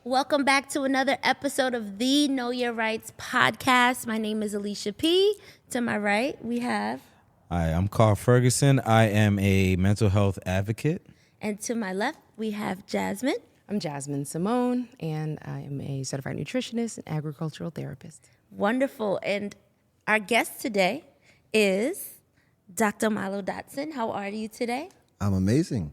Welcome back to another episode of the Know Your Rights podcast. My name is Alicia P. To my right, we have... Hi, I'm Carl Ferguson. I am a mental health advocate. And to my left, we have Jasmine. I'm Jasmine Simone, and I am a certified nutritionist and agricultural therapist. Wonderful. And our guest today is Dr. Milo Dotson. How are you today? I'm amazing.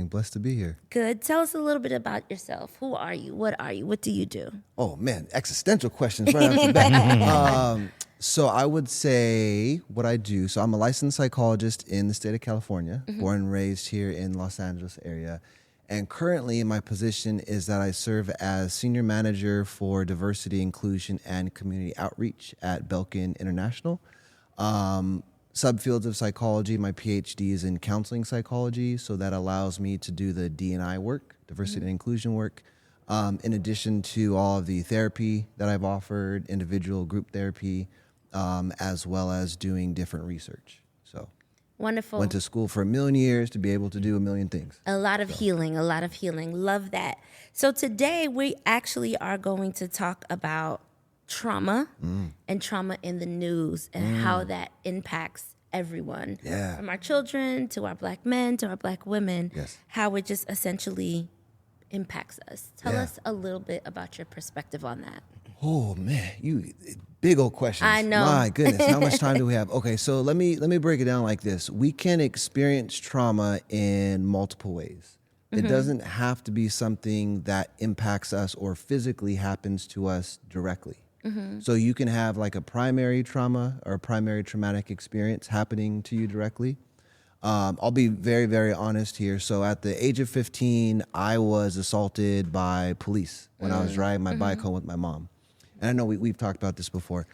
Blessed to be here. Good. Tell us a little bit about yourself. Who are you? What are you? What do you do? Oh, man, existential questions right off the bat. So I would say what I do. So I'm a licensed psychologist in the state of California, born and raised here in Los Angeles area. And currently my position is that I serve as senior manager for diversity, inclusion, and community outreach at Belkin International. Subfields of psychology, my PhD is in counseling psychology, so that allows me to do the D&I work, diversity and inclusion work, in addition to all of the therapy that I've offered, individual group therapy, as well as doing different research. So wonderful. Went to school for 1,000,000 years to be able to do 1,000,000 things. A lot of healing. Love that. So today we actually are going to talk about trauma and trauma in the news and how that impacts everyone. Yeah. From our children to our black men to our black women. Yes. How it just essentially impacts us. Tell Yeah. us a little bit about your perspective on that. Oh man, you big old questions. I know. My goodness, how much time do we have? Okay, so let me break it down like this. We can experience trauma in multiple ways. It doesn't have to be something that impacts us or physically happens to us directly. So you can have like a primary trauma or a primary traumatic experience happening to you directly. I'll be very, very honest here. So at the age of 15, I was assaulted by police when I was riding my bike home with my mom. And I know we've talked about this before.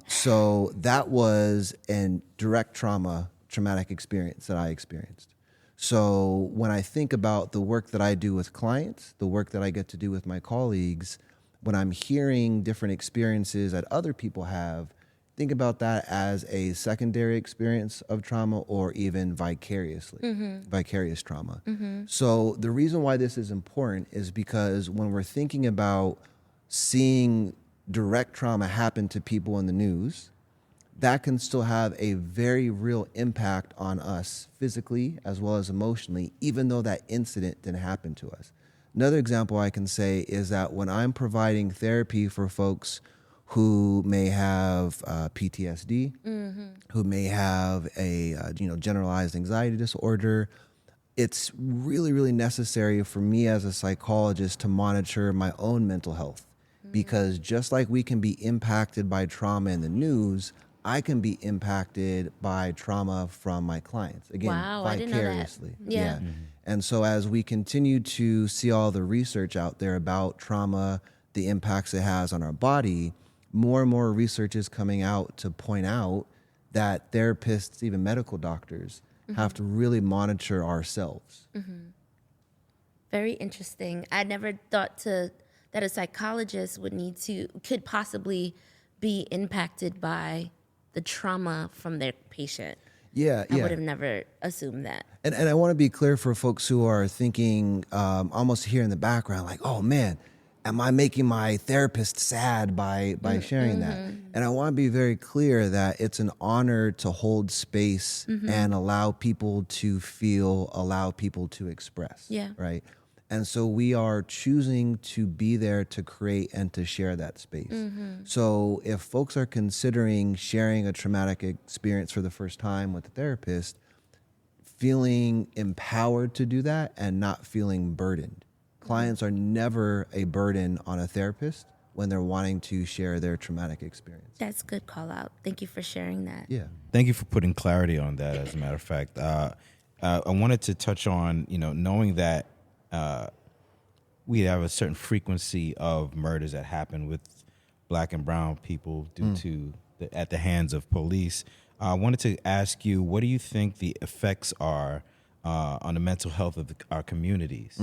So that was a direct traumatic experience that I experienced. So when I think about the work that I do with clients, the work that I get to do with my colleagues, when I'm hearing different experiences that other people have, think about that as a secondary experience of trauma or even vicarious trauma. So the reason why this is important is because when we're thinking about seeing direct trauma happen to people in the news, that can still have a very real impact on us physically as well as emotionally, even though that incident didn't happen to us. Another example I can say is that when I'm providing therapy for folks who may have PTSD, who may have a generalized anxiety disorder, it's really, really necessary for me as a psychologist to monitor my own mental health. Because just like we can be impacted by trauma in the news, I can be impacted by trauma from my clients. Again, Wow, I didn't know that. vicariously. Yeah. And so as we continue to see all the research out there about trauma, the impacts it has on our body, more and more research is coming out to point out that therapists, even medical doctors, have to really monitor ourselves. Very interesting. I never thought that a psychologist could possibly be impacted by the trauma from their patient. Yeah. I would have never assumed that. And I want to be clear for folks who are thinking almost here in the background, like, oh man, am I making my therapist sad by sharing that? And I want to be very clear that it's an honor to hold space and allow people to feel, allow people to express. Yeah. Right. And so we are choosing to be there to create and to share that space. So if folks are considering sharing a traumatic experience for the first time with a therapist, feeling empowered to do that and not feeling burdened. Clients are never a burden on a therapist when they're wanting to share their traumatic experience. That's a good call out. Thank you for sharing that. Yeah. Thank you for putting clarity on that, as a matter of fact. I wanted to touch on, knowing that we have a certain frequency of murders that happen with black and brown people due to at the hands of police. I wanted to ask you, what do you think the effects are on the mental health of our communities?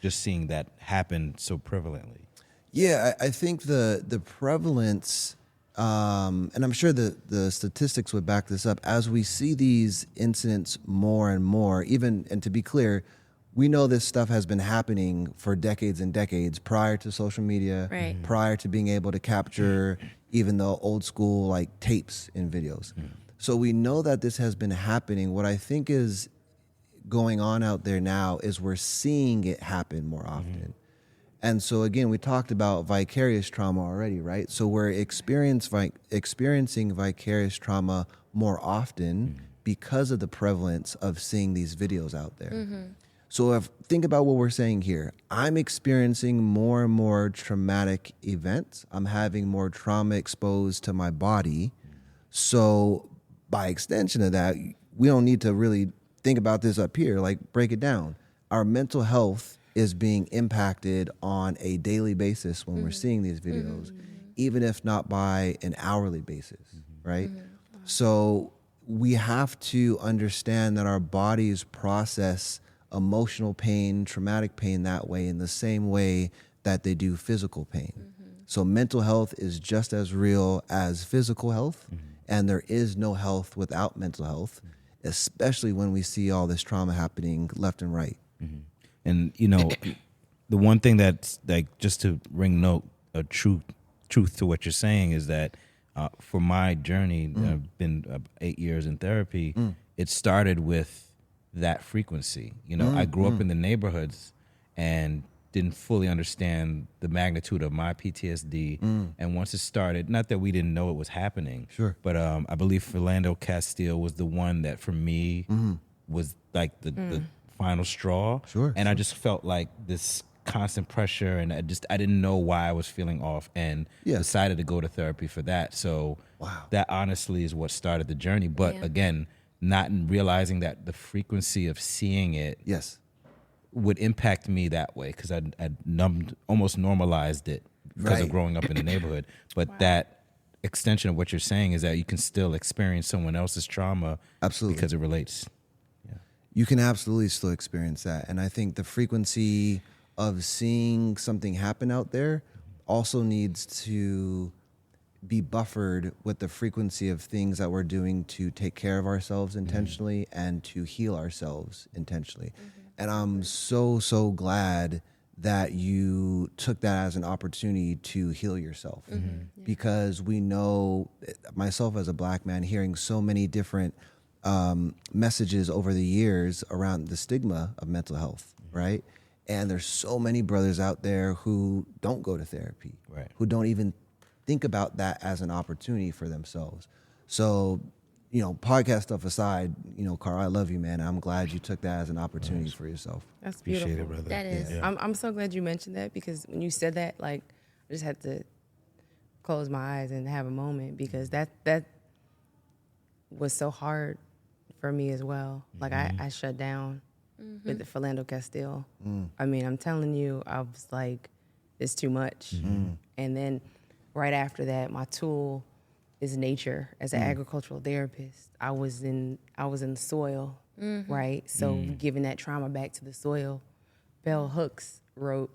Just seeing that happen so prevalently. Yeah, I think the prevalence, and I'm sure the statistics would back this up, as we see these incidents more and more, and to be clear, we know this stuff has been happening for decades and decades prior to social media, Right. prior to being able to capture even the old school like tapes and videos. So we know that this has been happening. What I think is going on out there now is we're seeing it happen more often. And so again, we talked about vicarious trauma already, right? So we're experiencing vicarious trauma more often because of the prevalence of seeing these videos out there. So think about what we're saying here. I'm experiencing more and more traumatic events. I'm having more trauma exposed to my body. So by extension of that, we don't need to really think about this up here, like break it down. Our mental health is being impacted on a daily basis when we're seeing these videos, even if not by an hourly basis, right? So we have to understand that our bodies process emotional pain, traumatic pain that way in the same way that they do physical pain. So mental health is just as real as physical health, and there is no health without mental health, especially when we see all this trauma happening left and right. And the one thing that's like, just to ring note a truth to what you're saying is that for my journey, I've been 8 years in therapy. It started with that frequency. I grew up in the neighborhoods and didn't fully understand the magnitude of my PTSD. And once it started, not that we didn't know it was happening, Sure. but I believe Philando Castile was the one that for me was like the final straw. Sure, And I just felt like this constant pressure, and I didn't know why I was feeling off, and decided to go to therapy for that. So that honestly is what started the journey. But again, not realizing that the frequency of seeing it would impact me that way, because I'd almost normalized it because of growing up in the neighborhood. But that extension of what you're saying is that you can still experience someone else's trauma because it relates. You can absolutely still experience that. And I think the frequency of seeing something happen out there also needs to be buffered with the frequency of things that we're doing to take care of ourselves intentionally and to heal ourselves intentionally. And I'm so glad that you took that as an opportunity to heal yourself, because we know, myself as a Black man, hearing so many different messages over the years around the stigma of mental health, right? And there's so many brothers out there who don't go to therapy, who don't even think about that as an opportunity for themselves. So, podcast stuff aside, Carl, I love you, man. I'm glad you took that as an opportunity for yourself. That's beautiful. Appreciate it, brother. That is. Yeah. I'm so glad you mentioned that, because when you said that, like, I just had to close my eyes and have a moment, because that was so hard for me as well. Like, I shut down with the Philando Castile. I mean, I'm telling you, I was like, it's too much. And then right after that, my tool is nature. As an agricultural therapist, I was in the soil, right? So giving that trauma back to the soil. Bell Hooks wrote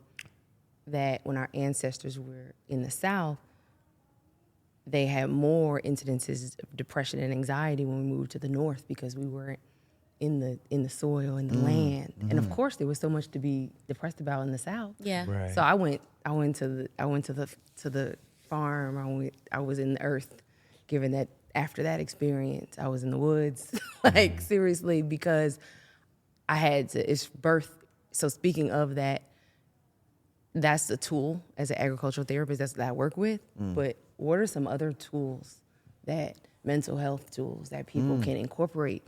that when our ancestors were in the South, they had more incidences of depression and anxiety when we moved to the North, because we weren't in the soil, in the land. And of course there was so much to be depressed about in the South. Yeah. Right. So I went to the farm. I was in the earth, given that after that experience, I was in the woods, like seriously, because I had to, it's birth. So speaking of that, that's the tool as an agricultural therapist that I work with. But what are some other tools, that mental health tools that people can incorporate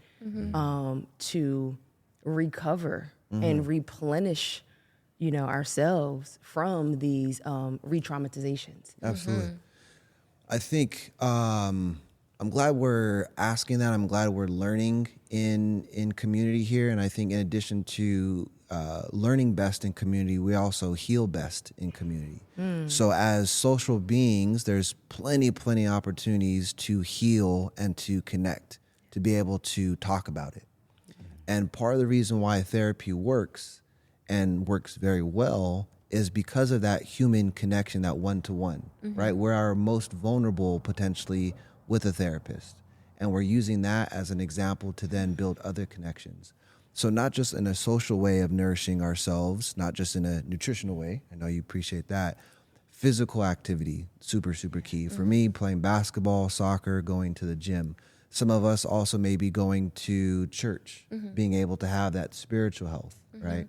to recover and replenish, ourselves from these re-traumatizations? Absolutely. I think I'm glad we're asking that. I'm glad we're learning in community here. And I think in addition to learning best in community, we also heal best in community. So as social beings, there's plenty opportunities to heal and to connect, to be able to talk about it. And part of the reason why therapy works, and works very well, is because of that human connection, that one-to-one, right? We're our most vulnerable potentially with a therapist. And we're using that as an example to then build other connections. So not just in a social way of nourishing ourselves, not just in a nutritional way. I know you appreciate that. Physical activity, super, super key. For me, playing basketball, soccer, going to the gym. Some of us also may be going to church, being able to have that spiritual health, right?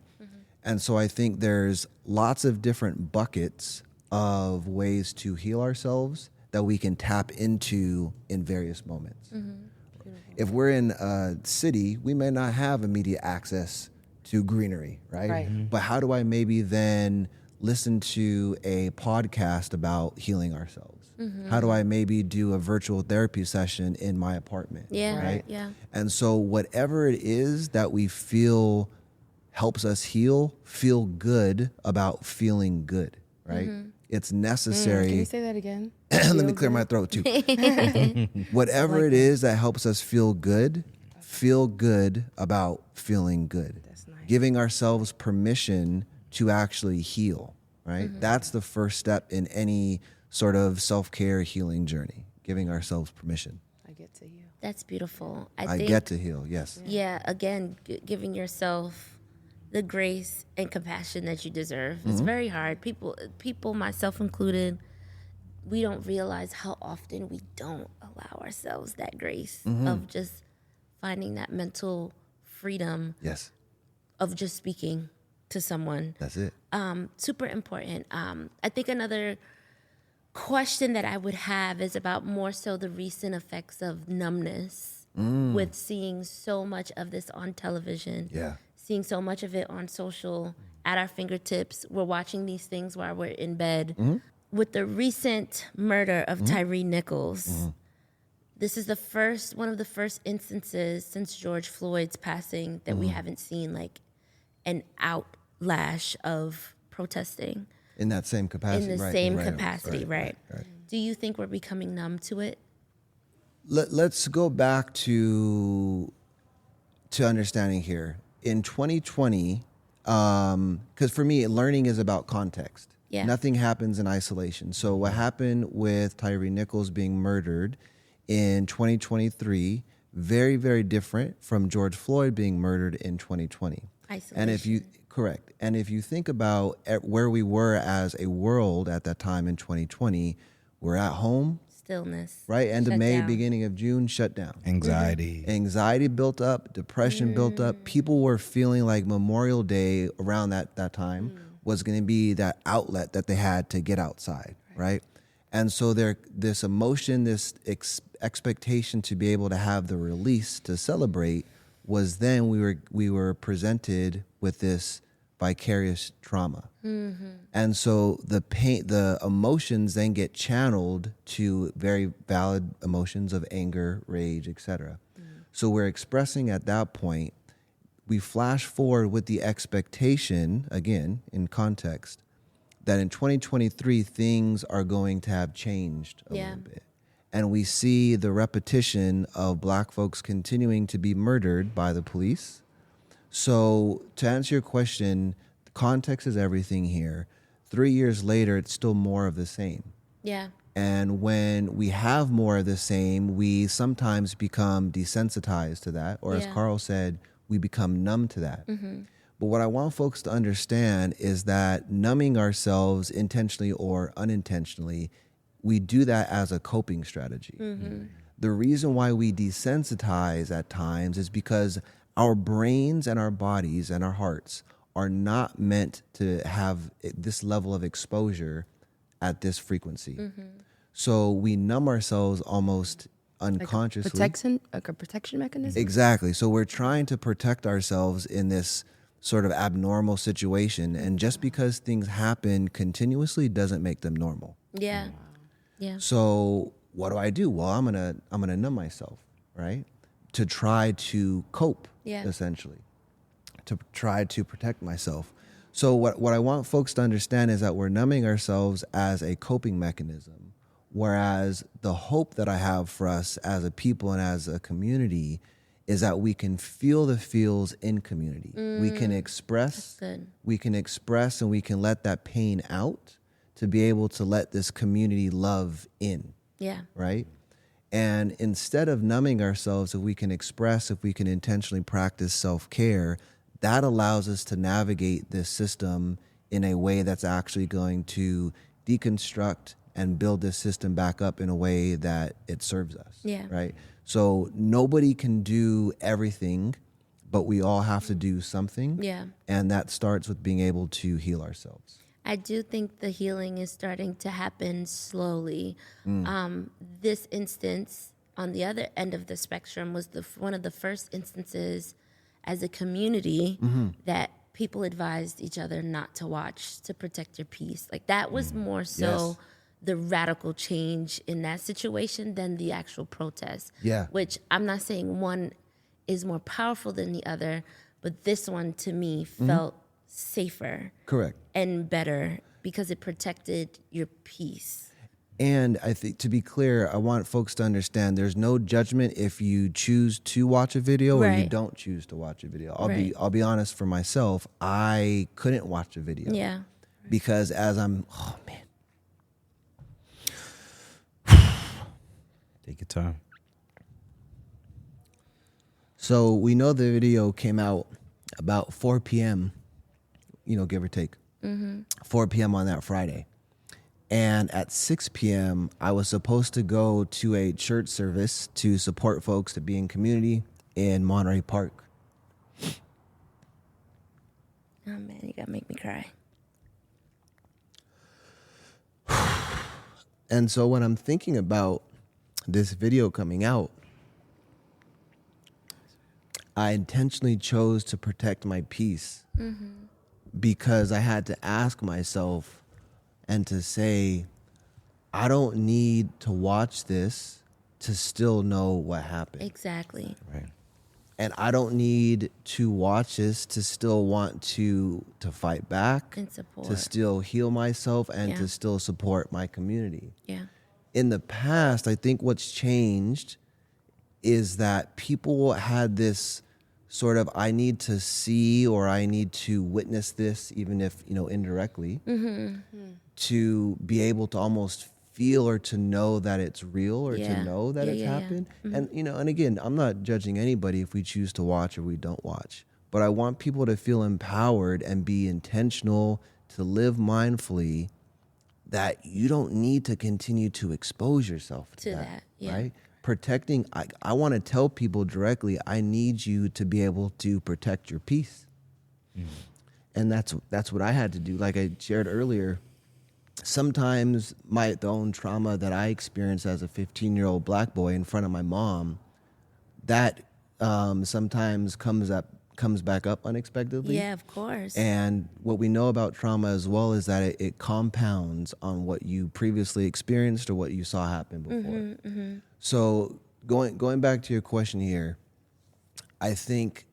And so I think there's lots of different buckets of ways to heal ourselves that we can tap into in various moments. If we're in a city, we may not have immediate access to greenery, right? Right. But how do I maybe then listen to a podcast about healing ourselves? How do I maybe do a virtual therapy session in my apartment? Yeah, Right? yeah. And so whatever it is that we feel helps us heal, feel good about feeling good, right? It's necessary. Can you say that again? Let me clear my throat too. Whatever it is that helps us feel good about feeling good. That's nice. Giving ourselves permission to actually heal, right? That's the first step in any sort of self-care healing journey, giving ourselves permission. I get to you. That's beautiful. I think, get to heal, yes. Yeah, again, giving yourself the grace and compassion that you deserve. It's very hard. People, myself included, we don't realize how often we don't allow ourselves that grace of just finding that mental freedom Yes, of just speaking to someone. that's it. Super important. I think another question that I would have is about more so the recent effects of numbness with seeing so much of this on television. Yeah. Seeing so much of it on social at our fingertips. We're watching these things while we're in bed. With the recent murder of Tyree Nichols, this is one of the first instances since George Floyd's passing that we haven't seen like an outlash of protesting In that same capacity. in the right, same right, capacity, right? right. Do you think we're becoming numb to it? Let's go back to understanding here. In 2020, because for me, learning is about context. Yeah. Nothing happens in isolation. So what happened with Tyree Nichols being murdered in 2023, very, very different from George Floyd being murdered in 2020. And if you correct, and if you think about where we were as a world at that time in 2020, we're at home, Stillness. right? End of Shut May, down. beginning of June, shut down. Anxiety. Anxiety built up, depression built up. People were feeling like Memorial Day around that time was going to be that outlet that they had to get outside, right? And so this emotion, this expectation to be able to have the release to celebrate was then we were presented with this vicarious trauma. And so the pain, the emotions then get channeled to very valid emotions of anger, rage, etc. So we're expressing at that point, we flash forward with the expectation, again, in context, that in 2023, things are going to have changed a little bit. And we see the repetition of Black folks continuing to be murdered by the police. So to answer your question, context is everything here. 3 years later, it's still more of the same. Yeah. And when we have more of the same, we sometimes become desensitized to that. Or as Yeah. Carl said, we become numb to that. But what I want folks to understand is that numbing ourselves intentionally or unintentionally, we do that as a coping strategy. The reason why we desensitize at times is because our brains and our bodies and our hearts are not meant to have this level of exposure at this frequency. So we numb ourselves almost unconsciously. Like a protection mechanism? Exactly. So we're trying to protect ourselves in this sort of abnormal situation. And just because things happen continuously doesn't make them normal. Yeah. Yeah. So what do? Well, I'm gonna numb myself, right? To try to cope, Yeah. essentially. To try to protect myself. So what I want folks to understand is that we're numbing ourselves as a coping mechanism, whereas the hope that I have for us as a people and as a community is that we can feel the feels in community. We can express, good. and we can let that pain out to be able to let this community love in, Yeah. right? And instead of numbing ourselves, if we can express, if we can intentionally practice self-care, that allows us to navigate this system in a way that's actually going to deconstruct and build this system back up in a way that it serves us. Yeah. Right? So nobody can do everything, but we all have to do something. Yeah. And that starts with being able to heal ourselves. I do think the healing is starting to happen slowly. This instance on the other end of the spectrum was one of the first instances as a community that people advised each other not to watch to protect your peace. Like that was more so the radical change in that situation than the actual protest. Yeah. Which I'm not saying one is more powerful than the other, but this one to me felt safer. Correct. And better because it protected your peace. And I think, to be clear, I want folks to understand there's no judgment if you choose to watch a video or you Right. don't choose to watch a video. Right. I'll be honest for myself, I couldn't watch a video. Yeah. Because as I'm, oh man. Take your time. So we know the video came out about 4 p.m., give or take. 4 p.m. on that Friday. And at 6 p.m., I was supposed to go to a church service to support folks to be in community in Monterey Park. Oh man, you gotta make me cry. And so when I'm thinking about this video coming out, I intentionally chose to protect my peace because I had to ask myself and to say, I don't need to watch this to still know what happened. Exactly. Right. And I don't need to watch this to still want to fight back, And support. to still heal myself, and Yeah. to still support my community. Yeah. In the past, I think what's changed is that people had this sort of, I need to see or I need to witness this, even if, indirectly, to be able to almost feel or to know that it's real or Yeah. to know that Yeah, it's yeah, yeah. happened. And, and again, I'm not judging anybody if we choose to watch or we don't watch, but I want people to feel empowered and be intentional, to live mindfully, that you don't need to continue to expose yourself to that. yeah. Right? Protecting, I want to tell people directly, I need you to be able to protect your peace. And that's what I had to do. Like I shared earlier, sometimes the own trauma that I experienced as a 15-year-old black boy in front of my mom, that sometimes comes back up unexpectedly. Yeah, of course. And what we know about trauma as well is that it compounds on what you previously experienced or what you saw happen before. So going back to your question here, I think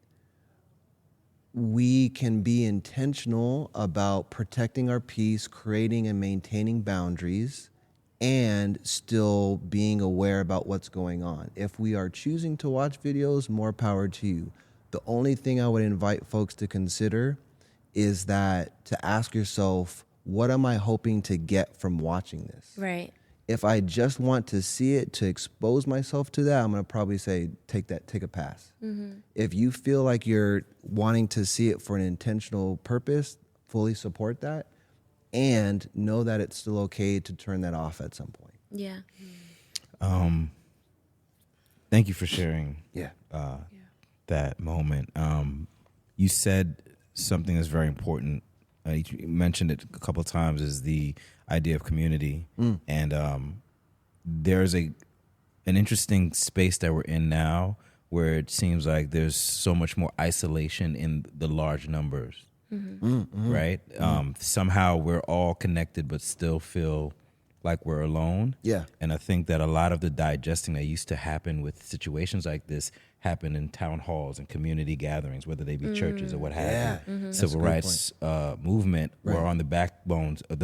we can be intentional about protecting our peace, creating and maintaining boundaries, and still being aware about what's going on. If we are choosing to watch videos, more power to you. The only thing I would invite folks to consider is that to ask yourself, what am I hoping to get from watching this? Right. If I just want to see it to expose myself to that, I'm going to probably say, take a pass. If you feel like you're wanting to see it for an intentional purpose, fully support that and know that it's still okay to turn that off at some point. Yeah. Thank you for sharing Yeah. that moment. You said something that's very important. You mentioned it a couple of times, is the idea of community. And there's an interesting space that we're in now where it seems like there's so much more isolation in the large numbers, right? Somehow we're all connected but still feel like we're alone. Yeah. And I think that a lot of the digesting that used to happen with situations like this happen in town halls and community gatherings, whether they be churches or what have you. That's Civil a great rights movement were Right. on the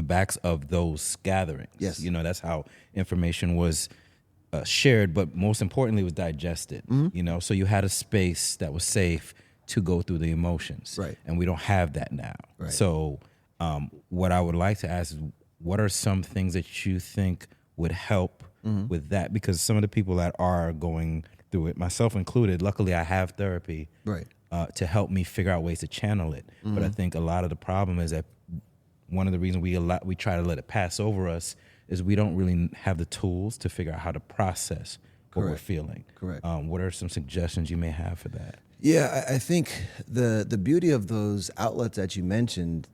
backs of those gatherings. Yes. That's how information was shared, but most importantly was digested. So you had a space that was safe to go through the emotions. Right. And we don't have that now. Right. So what I would like to ask is, what are some things that you think would help with that, because some of the people that are going through it, myself included, luckily I have therapy Right. To help me figure out ways to channel it. But I think a lot of the problem is that one of the reasons we try to let it pass over us is we don't really have the tools to figure out how to process what we're Correct. feeling. Correct. What are some suggestions you may have for that? Yeah, I think the beauty of those outlets that you mentioned,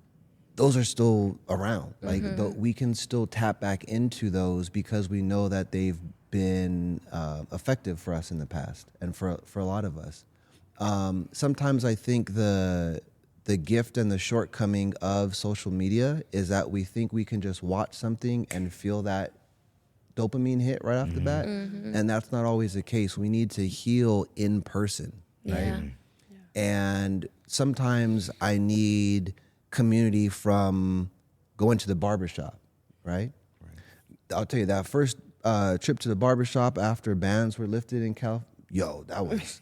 those are still around. Like we can still tap back into those because we know that they've been effective for us in the past and for a lot of us. Sometimes I think the gift and the shortcoming of social media is that we think we can just watch something and feel that dopamine hit right off the bat, and that's not always the case. We need to heal in person, right? Yeah. And sometimes I need community from going to the barbershop, right? I'll tell you that first trip to the barbershop after bans were lifted in California, yo, that was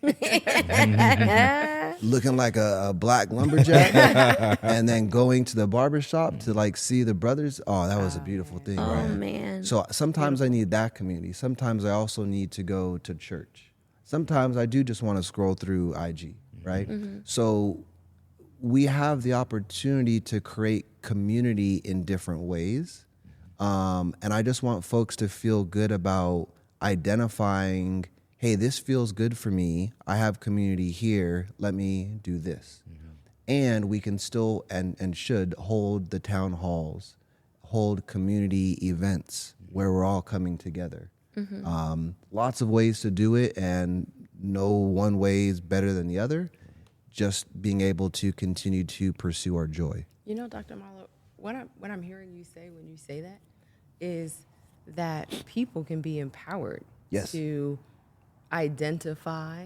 looking like a black lumberjack and then going to the barbershop to like see the brothers. Oh, that was a beautiful thing. Oh, right? man. So sometimes I need that community. Sometimes I also need to go to church. Sometimes I do just want to scroll through IG, right? So we have the opportunity to create community in different ways. And I just want folks to feel good about identifying, hey, this feels good for me. I have community here. Let me do this. And we can still and should hold the town halls, hold community events where we're all coming together. Lots of ways to do it, and no one way is better than the other. Just being able to continue to pursue our joy. You know, Dr. Marlo, what I'm hearing you say when you say that is that people can be empowered Yes. to identify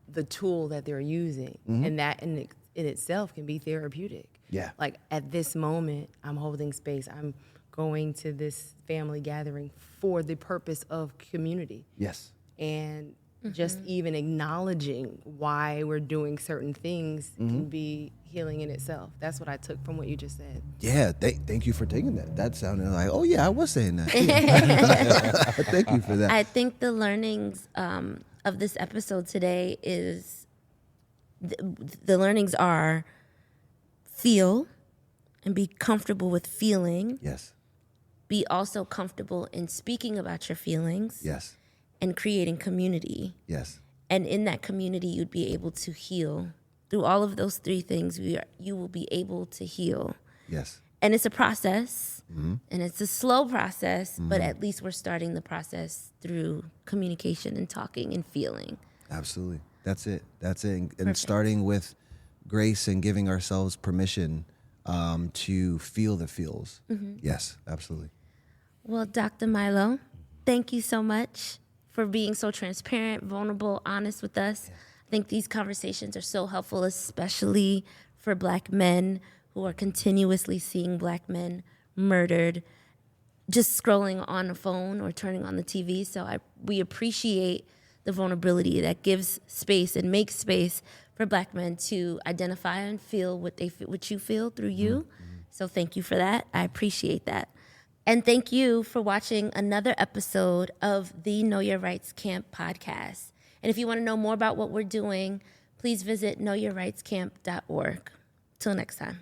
the tool that they're using, and that in itself can be therapeutic. Yeah. Like at this moment, I'm holding space. I'm going to this family gathering for the purpose of community. Yes. And just even acknowledging why we're doing certain things can be healing in itself. That's what I took from what you just said. Yeah, thank you for taking that. That sounded like, oh yeah, I was saying that. Yeah. Thank you for that. I think the learnings of this episode today is the learnings are feel and be comfortable with feeling. Yes, Be also comfortable in speaking about your feelings yes, and creating community. yes, And in that community, you'd be able to heal. Through all of those three things, you will be able to heal. yes. And it's a process, and it's a slow process, but at least we're starting the process through communication and talking and feeling. Absolutely. That's it. And starting with grace and giving ourselves permission to feel the feels. Yes, absolutely. Well, Dr. Milo, thank you so much for being so transparent, vulnerable, honest with us. I think these conversations are so helpful, especially for Black men who are continuously seeing Black men murdered, just scrolling on a phone or turning on the TV. So we appreciate the vulnerability that gives space and makes space for Black men to identify and feel what you feel through you. So thank you for that. I appreciate that. And thank you for watching another episode of the Know Your Rights Camp podcast. And if you want to know more about what we're doing, please visit knowyourrightscamp.org. Till next time.